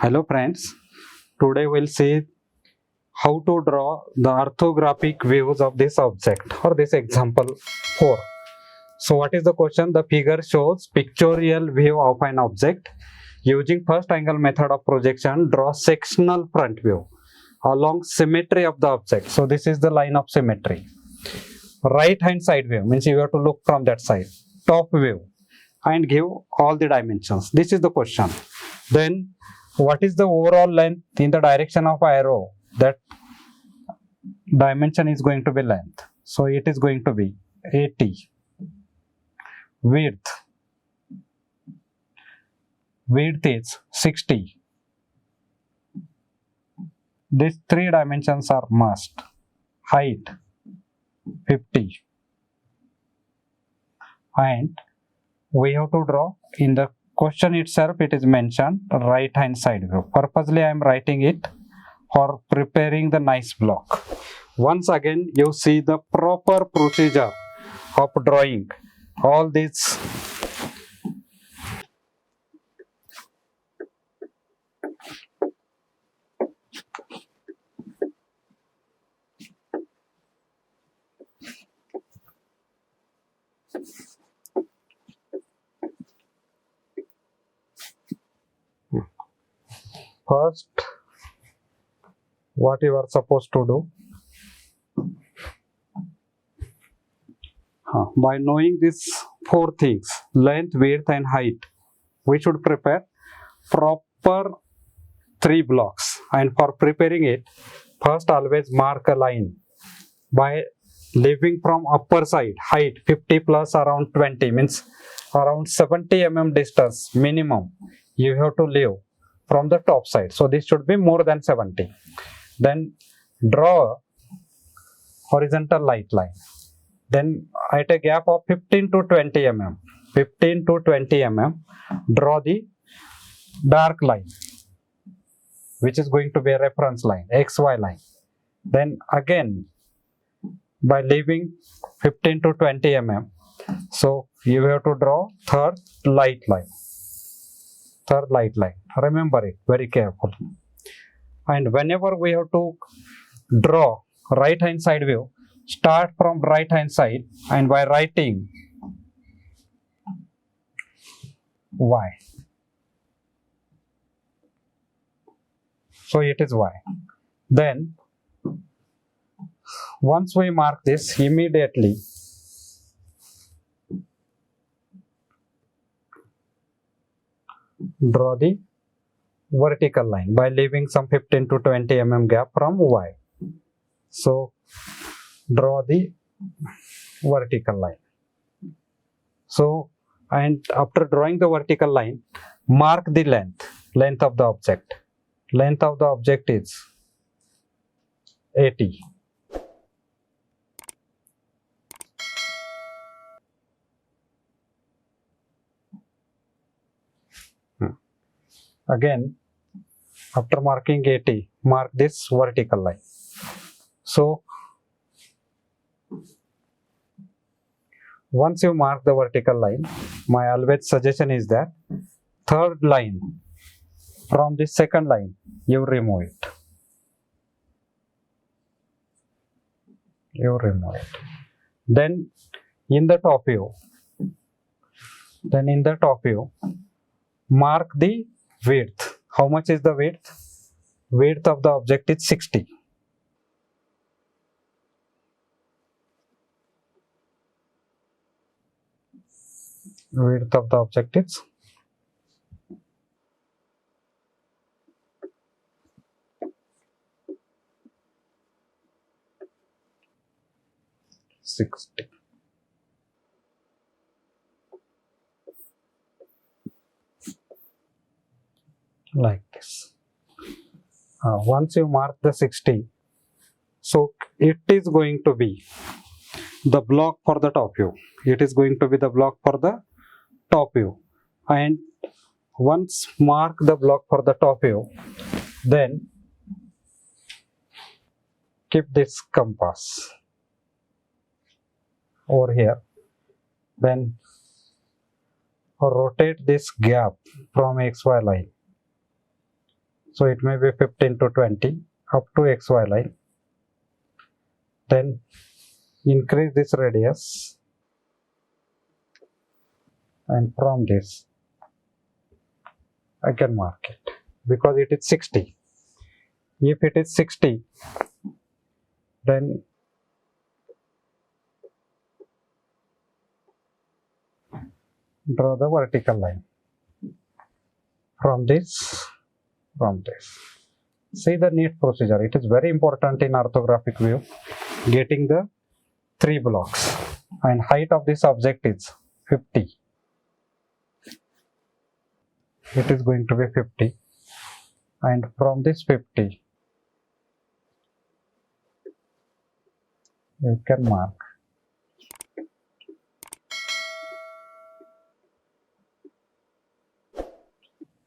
Hello friends, today we'll see how to draw the orthographic views of this object or this example 4. So what is the question? The figure shows pictorial view of an object. Using first angle method of projection, draw sectional front view along symmetry of the object. So this is the line of symmetry. Right hand side view means you have to look from that side. Top view and give all the dimensions. This is the question. Then what is the overall length in the direction of arrow? That dimension is going to be length. So it is going to be 80. Width is 60. These three dimensions are must. Height 50. And we have to draw in the question itself, it is mentioned right hand side view. Purposely I am writing it for preparing the nice block. Once again you see the proper procedure of drawing all these. First, what you are supposed to do, by knowing these four things, length, width and height, we should prepare proper three blocks. And for preparing it, first always mark a line by leaving from upper side, height 50 plus around 20 means around 70 mm distance minimum you have to leave from the top side. So this should be more than 70. Then draw a horizontal light line. Then at a gap of 15 to 20 mm, 15 to 20 mm, draw the dark line, which is going to be a reference line, XY line. Then again, by leaving 15 to 20 mm, so you have to draw third light line. Remember it very carefully. And whenever we have to draw right hand side view, start from right hand side and by writing Y. So it is Y. Then once we mark this, immediately draw the vertical line by leaving some 15 to 20 mm gap from Y. So draw the vertical line. So, and after drawing the vertical line, mark the length of the object. Length of the object is 80. Again, after marking 80, mark this vertical line. So, once you mark the vertical line, my always suggestion is that third line from the second line, you remove it. Then in the top view, mark the width. How much is the width? Width of the object is 60. Width of the object is 60. Like this. Once you mark the 60, so it is going to be the block for the top view. And once mark the block for the top view, then keep this compass over here. Then rotate this gap from XY line So it may be 15 to 20 up to XY line. Then increase this radius, and from this I can mark it because it is 60. If it is 60, then draw the vertical line from this. See the neat procedure. It is very important in orthographic view, getting the 3 blocks, and height of this object is 50. It is going to be 50, and from this 50 you can mark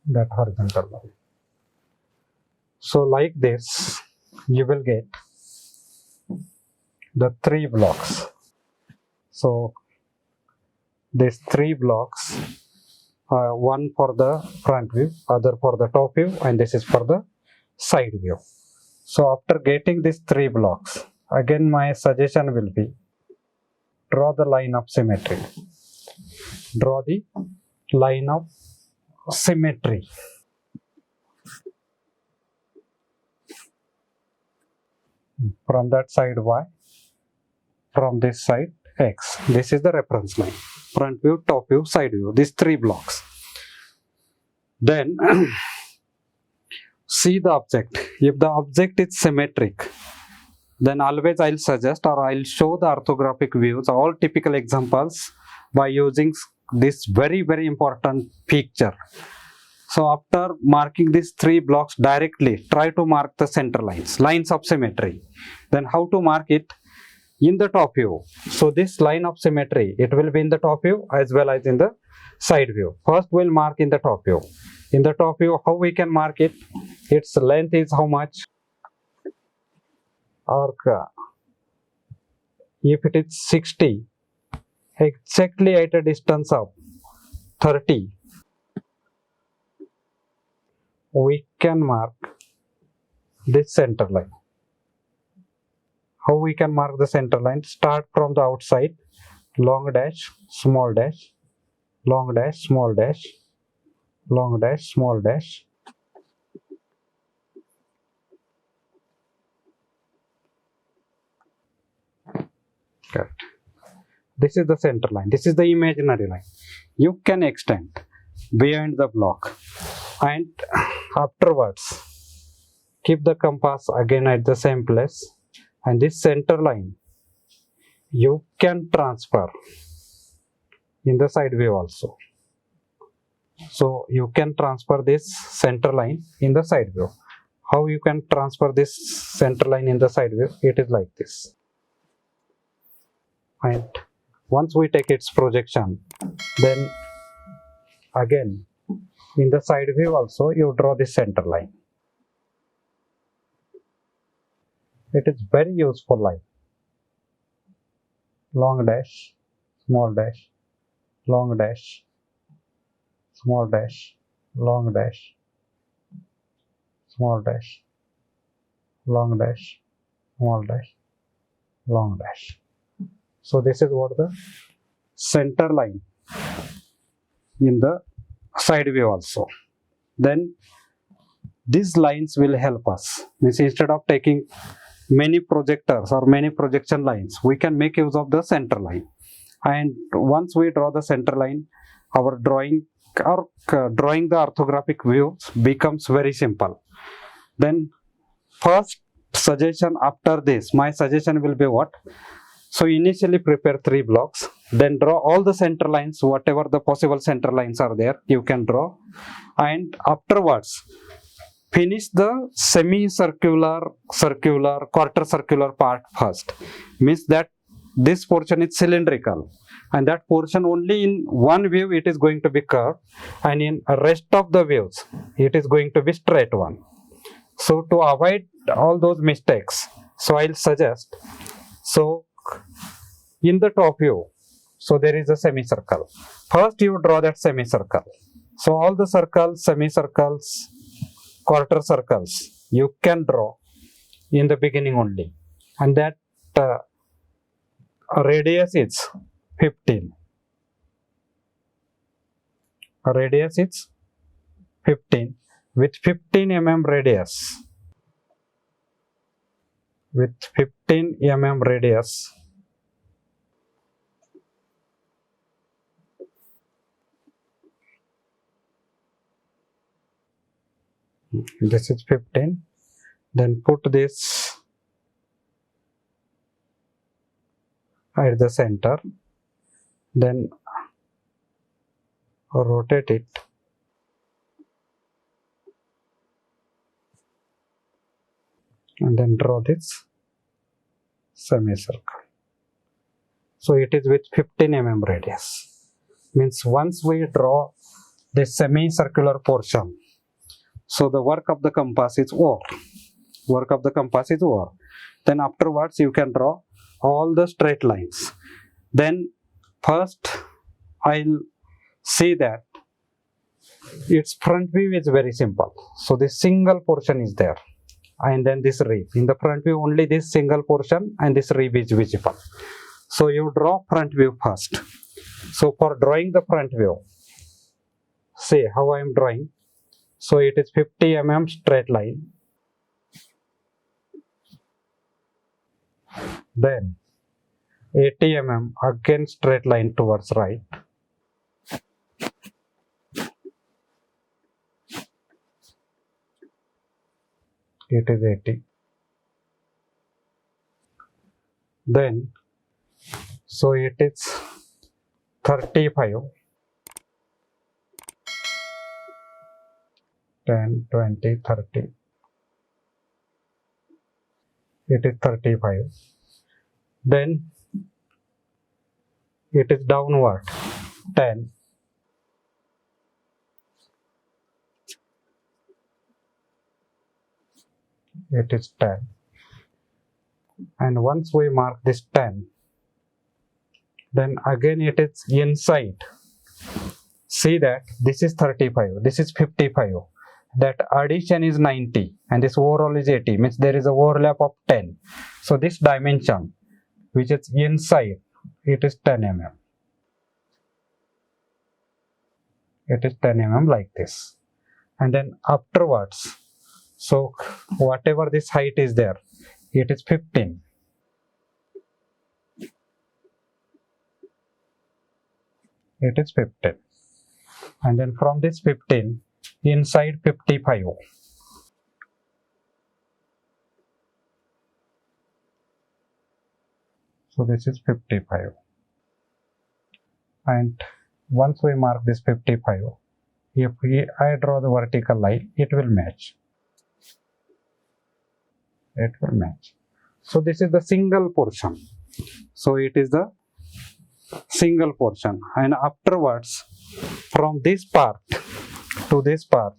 that horizontal line. So like this you will get the 3 blocks. So these 3 blocks, one for the front view, other for the top view, and this is for the side view. So after getting these 3 blocks, again my suggestion will be draw the line of symmetry. Draw the line of symmetry. From that side Y, from this side X. This is the reference line. Front view, top view, side view. These 3 blocks. Then see the object. If the object is symmetric, then always I'll suggest, or I'll show the orthographic views, all typical examples, by using this very important picture. So after marking these 3 blocks directly, try to mark the center lines of symmetry. Then how to mark it? In the top view. So this line of symmetry, it will be in the top view as well as in the side view. First we'll mark in the top view. In the top view, how we can mark it? Its length is how much? Or if it is 60, exactly at a distance of 30, we can mark this center line. How we can mark the center line? Start from the outside, long dash, small dash, long dash, small dash, long dash, small dash. Correct. This is the center line. This is the imaginary line. You can extend beyond the block, and afterwards keep the compass again at the same place, and this center line you can transfer in the side view also. So you can transfer this center line in the side view. How you can transfer this center line in the side view? It is like this. And once we take its projection, then again in the side view also you draw this center line. It is very useful line. Long dash, small dash, long dash, small dash, long dash, small dash, long dash, small dash, long dash. So this is what the center line in the side view also. Then these lines will help us. Means instead of taking many projectors or many projection lines, we can make use of the center line. And once we draw the center line, our drawing the orthographic views becomes very simple. Then first suggestion after this, my suggestion will be what? So initially prepare 3 blocks, then draw all the center lines, whatever the possible center lines are there, you can draw. And afterwards, finish the semicircular, circular, quarter circular part first. Means that this portion is cylindrical, and that portion only in one view it is going to be curved, and in rest of the views it is going to be straight one. So to avoid all those mistakes, so I'll suggest, so in the top view, so there is a semicircle. First you draw that semicircle. So all the circles, semicircles, quarter circles you can draw in the beginning only, and that radius is 15. Radius is 15 with 15 mm radius. With 15 mm radius, this is 15, then put this at the center, then rotate it and then draw this semicircle. So it is with 15 mm radius. Means once we draw the semicircular portion, so the work of the compass is over. Work of the compass is over. Then afterwards you can draw all the straight lines. Then first I'll see that its front view is very simple. So this single portion is there, and then this rib. In the front view only this single portion and this rib is visible. So you draw front view first. So for drawing the front view, see how I am drawing. So it is 50 mm straight line. Then 80 mm again straight line towards right. It is 80. Then, so it is 35. 10, 20, 30. It is 35. Then it is downward 10. It is 10. And once we mark this 10, then again it is inside. See that this is 35, this is 55. That addition is 90 and this overall is 80, means there is a overlap of 10. So this dimension which is inside, it is 10 mm. It is 10 mm like this. And then afterwards, so whatever this height is there, it is 15. It is 15. And then from this 15, inside 55. So this is 55. And once we mark this 55, if I draw the vertical line, it will match. It will match. So this is the single portion. So it is the single portion. And afterwards, from this part to this part,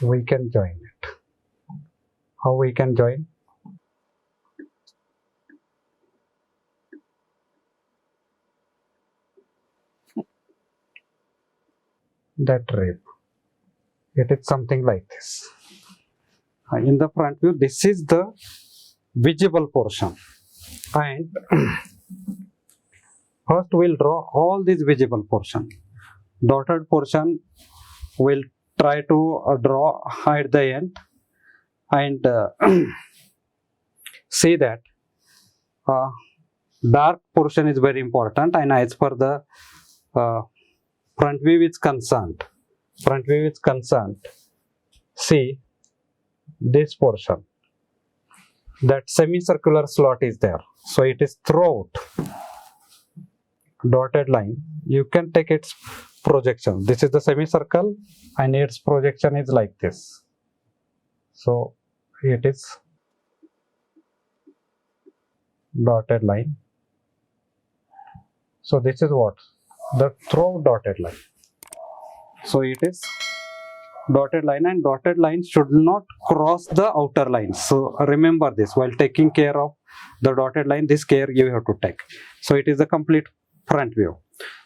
we can join it. How we can join? That rib. It is something like this. In the front view, this is the visible portion. And first we'll draw all these visible portion. Dotted portion we'll try to draw at the end, and see that dark portion is very important. And as per the front view is concerned, see this portion, that semicircular slot is there. So it is throughout dotted line. You can take its projection. This is the semicircle and its projection is like this. So it is dotted line. So this is what? The throughout dotted line. So it is dotted line, and dotted line should not cross the outer line. So remember this while taking care of the dotted line, this care you have to take. So it is the complete front view.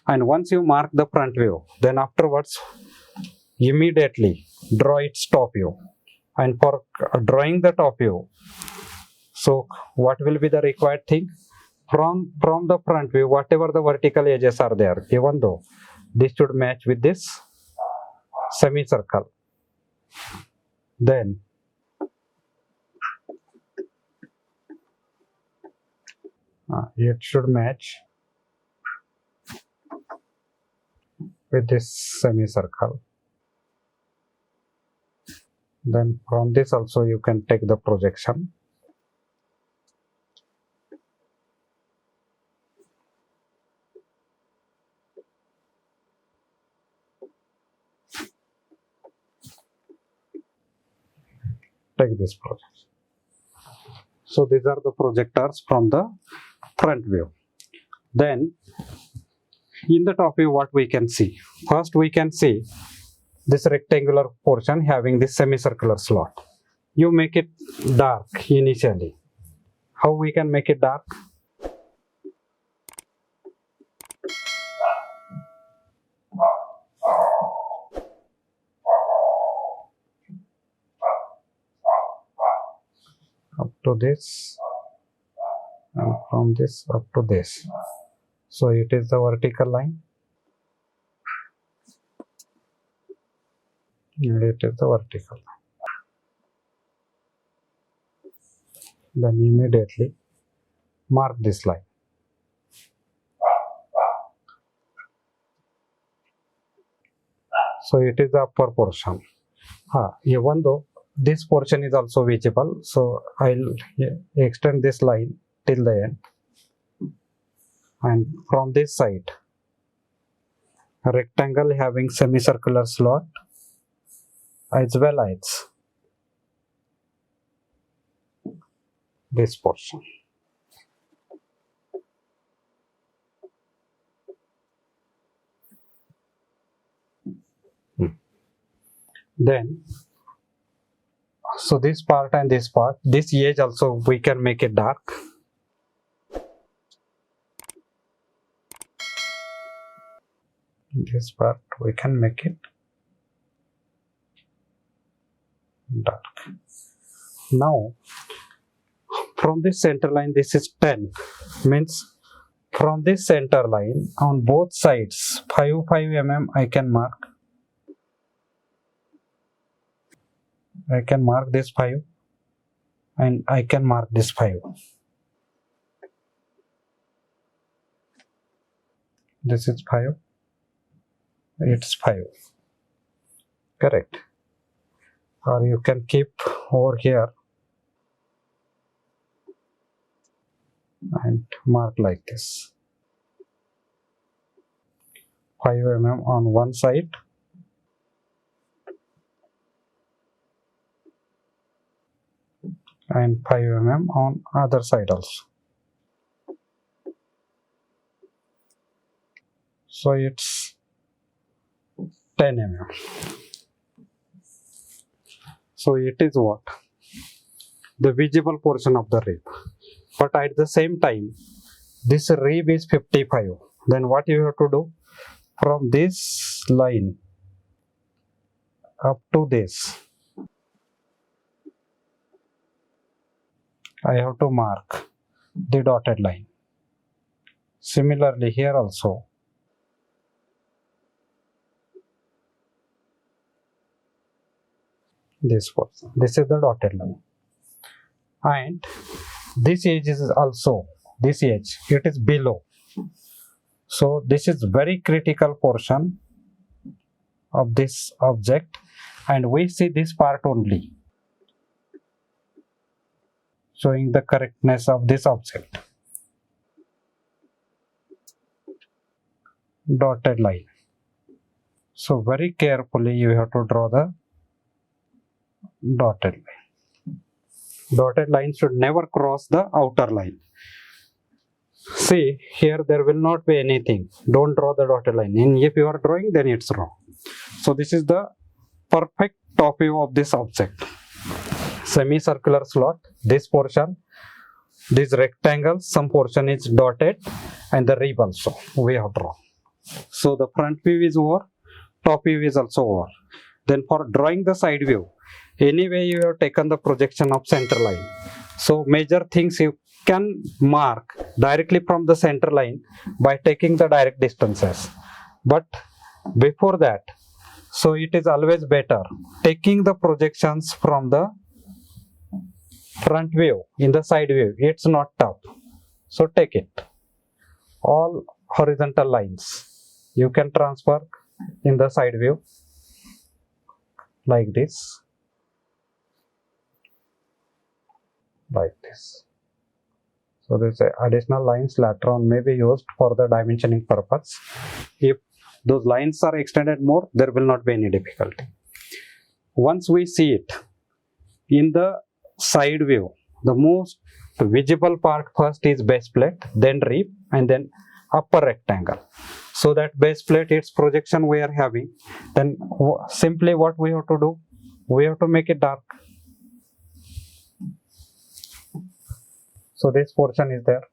And once you mark the front view, then afterwards immediately draw its top view. And for drawing the top view, so what will be the required thing? From the front view, whatever the vertical edges are there, even though this should match with this semicircle, then it should match with this semicircle. Then from this also you can take the projection. Take this projection. So these are the projectors from the front view. Then in the top view, what we can see? First we can see this rectangular portion having this semicircular slot. You make it dark initially. How we can make it dark? Up to this, and from this up to this. So it is the vertical line. It is the vertical line. Then immediately mark this line. So it is the upper portion. Even though this portion is also visible, so I'll extend this line till the end. And from this side, a rectangle having semicircular slot as well as this portion. Then, so this part and this part, this edge also we can make it dark. This part we can make it dark. Now, from this center line, this is 10, means from this center line on both sides 5 mm I can mark. I can mark this 5 and I can mark this 5. This is 5. It's 5. Correct. Or you can keep over here and mark like this. 5 mm on one side and 5 mm on other side also. So it's 10 mm. So it is what? The visible portion of the rib. But at the same time, this rib is 55. Then what you have to do? From this line up to this, I have to mark the dotted line. Similarly here also, this portion, this is the dotted line. And this edge is also, this edge, it is below. So this is very critical portion of this object, and we see this part only, showing the correctness of this object. Dotted line. So very carefully you have to draw the dotted line. Dotted line should never cross the outer line. See, here there will not be anything. Don't draw the dotted line. And if you are drawing, then it's wrong. So this is the perfect top view of this object. Semicircular slot, this portion, this rectangle, some portion is dotted, and the rib also we have drawn. So the front view is over, top view is also over. Then for drawing the side view, anyway you have taken the projection of center line. So major things you can mark directly from the center line by taking the direct distances. But before that, so it is always better taking the projections from the front view in the side view. It's not tough. So take it. All horizontal lines you can transfer in the side view like this. Like this. So this additional lines later on may be used for the dimensioning purpose. If those lines are extended more, there will not be any difficulty. Once we see it in the side view, the most visible part first is base plate, then rib, and then upper rectangle. So that base plate, its projection we are having, then simply what we have to do, we have to make it dark. So this portion is there.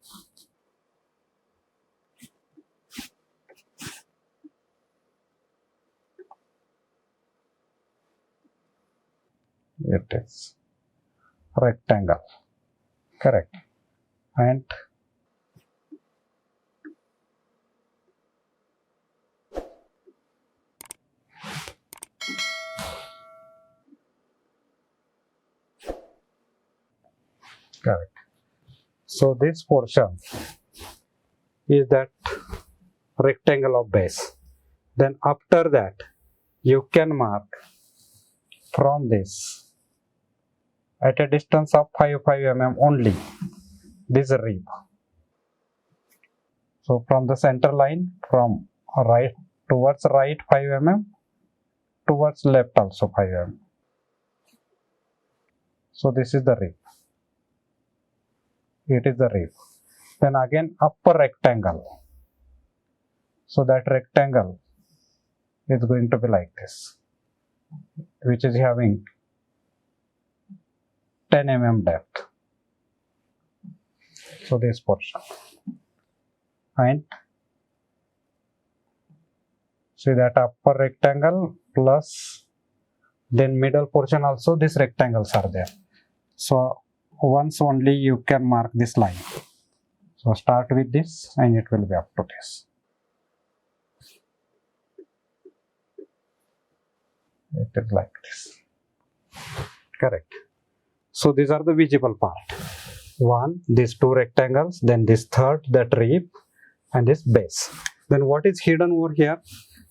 It is rectangle, correct, and correct. So this portion is that rectangle of base. Then after that, you can mark from this at a distance of 5 mm only this rib. So from the center line, from right towards right 5 mm, towards left also 5 mm. So this is the rib. It is the rib. Then again upper rectangle. So that rectangle is going to be like this, which is having 10 mm depth. So this portion. And see that upper rectangle plus then middle portion also, these rectangles are there. So once only you can mark this line. So start with this and it will be up to this. It is like this. Correct. So these are the visible part. One, these two rectangles, then this third, that rib, and this base. Then what is hidden over here?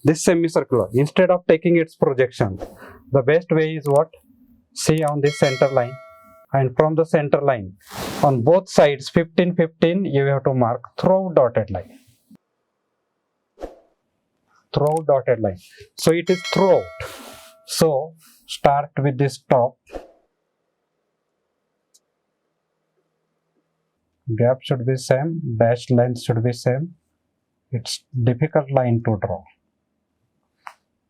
This semicircular. Instead of taking its projection, the best way is what? See on this center line. And from the center line, on both sides, 15, 15, you have to mark through dotted line. Through dotted line. So it is throughout. So start with this top. Gap should be same, dashed length should be same. It's difficult line to draw.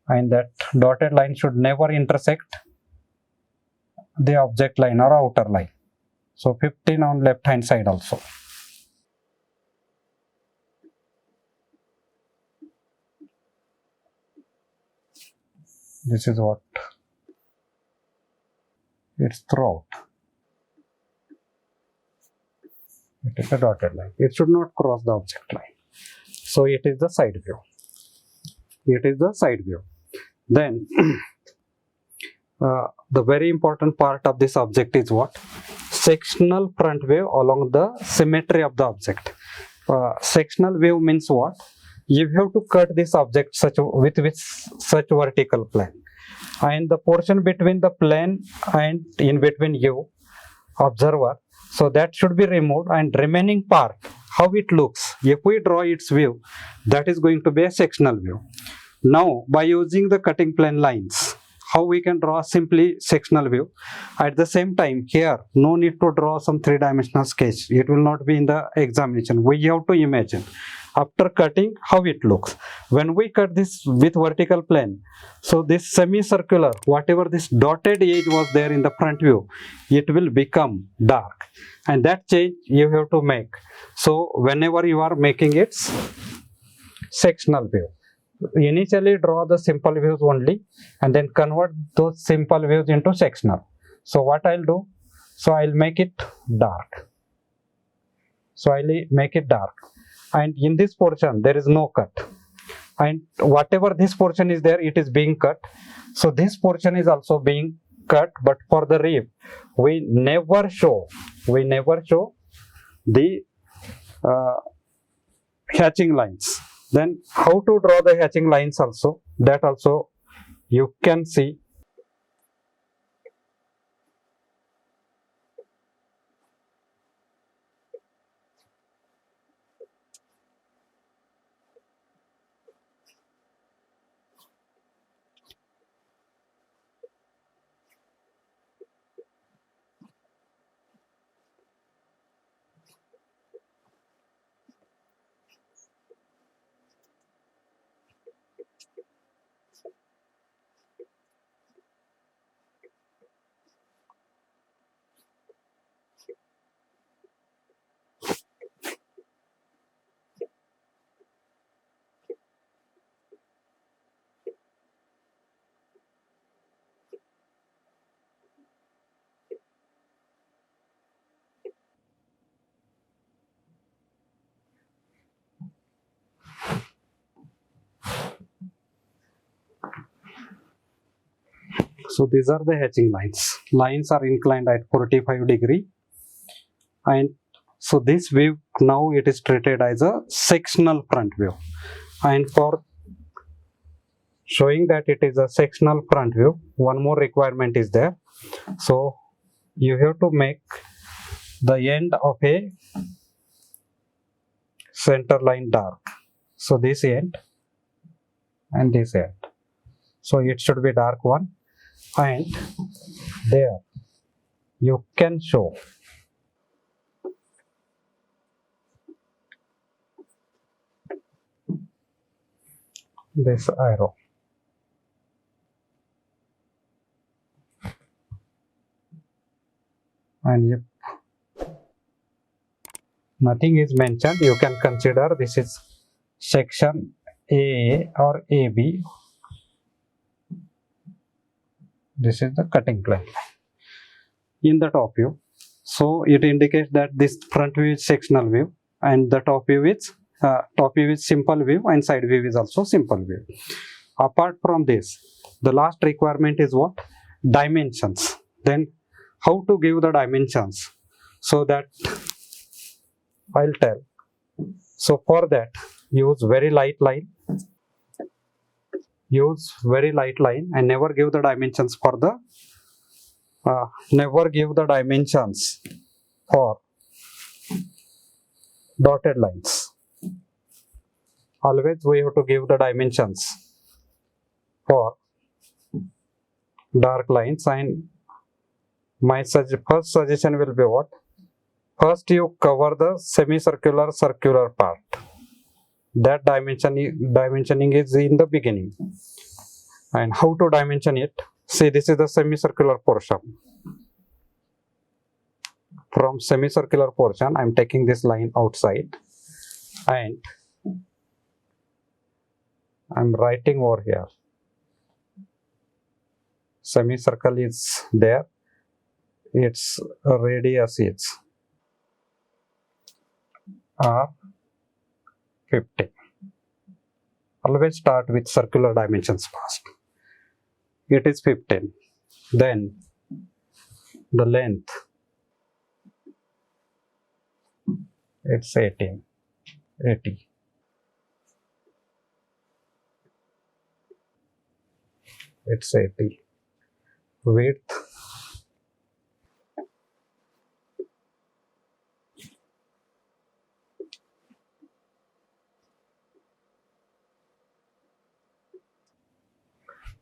And that dotted line should never intersect the object line or outer line. So 15 on left hand side also. This is what it's throughout. It is a dotted line. It should not cross the object line. So it is the side view. It is the side view. Then the very important part of this object is what? Sectional front view along the symmetry of the object. Sectional view means what? You have to cut this object with such vertical plane, and the portion between the plane and in between you, observer, so that should be removed, and remaining part, how it looks, if we draw its view, that is going to be a sectional view. Now by using the cutting plane lines, how we can draw simply sectional view. At the same time, here no need to draw some three-dimensional sketch. It will not be in the examination. We have to imagine after cutting how it looks. When we cut this with vertical plane, so this semicircular, whatever this dotted edge was there in the front view, it will become dark, and that change you have to make. So whenever you are making its sectional view. Initially draw the simple views only and then convert those simple views into sectional. So what I'll do, so I'll make it dark. So I'll make it dark, and in this portion there is no cut, and whatever this portion is there, it is being cut. So this portion is also being cut, but for the rib we never show the hatching lines. Then how to draw the hatching lines also, that also you can see. So these are the hatching lines. Lines are inclined at 45 degree, and so this view now it is treated as a sectional front view. And for showing that it is a sectional front view, one more requirement is there. So you have to make the end of a center line dark. So this end and this end, so it should be dark one, and there you can show this arrow. And if nothing is mentioned, you can consider this is section A or AB. This is the cutting plane in the top view. So it indicates that this front view is sectional view, and the top view is simple view, and side view is also simple view. Apart from this, the last requirement is what? Dimensions. Then how to give the dimensions? So that I'll tell. So for that, use very light line. Use very light line and never give the dimensions for the dotted lines. Always we have to give the dimensions for dark lines, and my first suggestion will be what? First you cover the semicircular circular part. That dimensioning is in the beginning. And how to dimension it? See, this is the semicircular portion. From semicircular portion, I am taking this line outside, and I am writing over here. Semicircle is there. Its radius is R50. Always start with circular dimensions first. It is 15. Then the length, it's 80. It's 80. Width,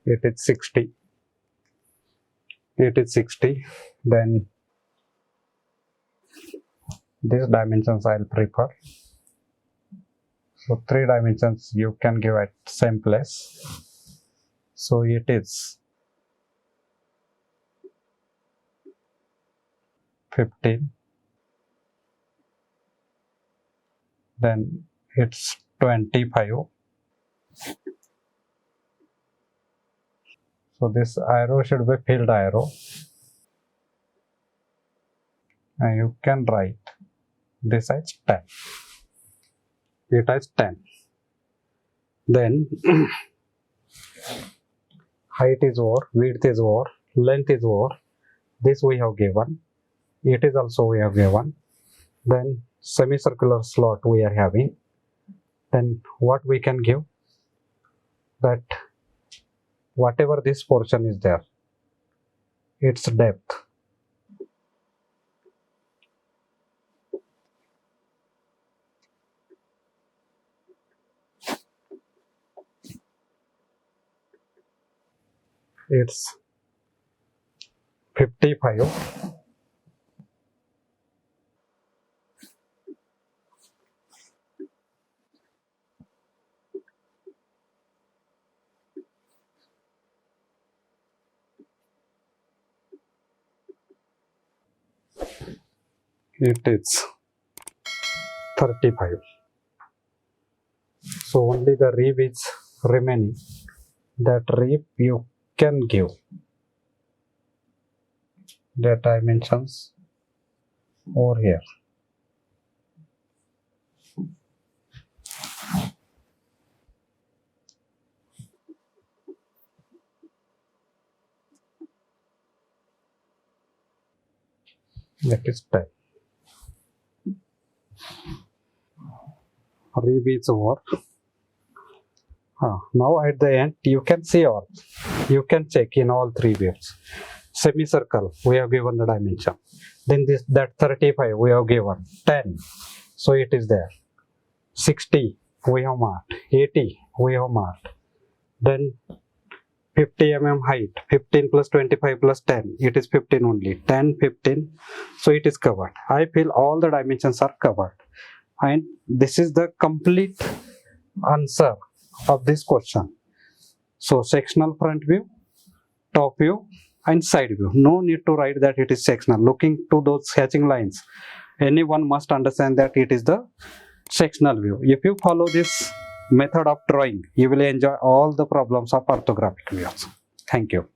it is 60. Then these dimensions I'll prefer. So 3 dimensions you can give at same place. So it is 15. Then it's 25. So this arrow should be filled arrow, and you can write this as 10. It as 10. Then height is over, width is over, length is over. This we have given. It is also we have given. Then semicircular slot we are having. Then what we can give? That whatever this portion is there, its depth. It's 55. It is 35. So only the rib is remaining. That rib you can give the dimensions over here. That is 10. Rib is over. Now at the end you can see all. You can check in all three views. Semicircle we have given the dimension. Then that 35 we have given 10. So it is there. 60 we have marked. 80 we have marked. Then 50 mm height. 15 plus 25 plus 10. It is 15 only. 10, 15. So it is covered. I feel all the dimensions are covered. And this is the complete answer of this question. So sectional front view, top view and side view. No need to write that it is sectional. Looking to those hatching lines, anyone must understand that it is the sectional view. If you follow this method of drawing, you will enjoy all the problems of orthographic views. Thank you.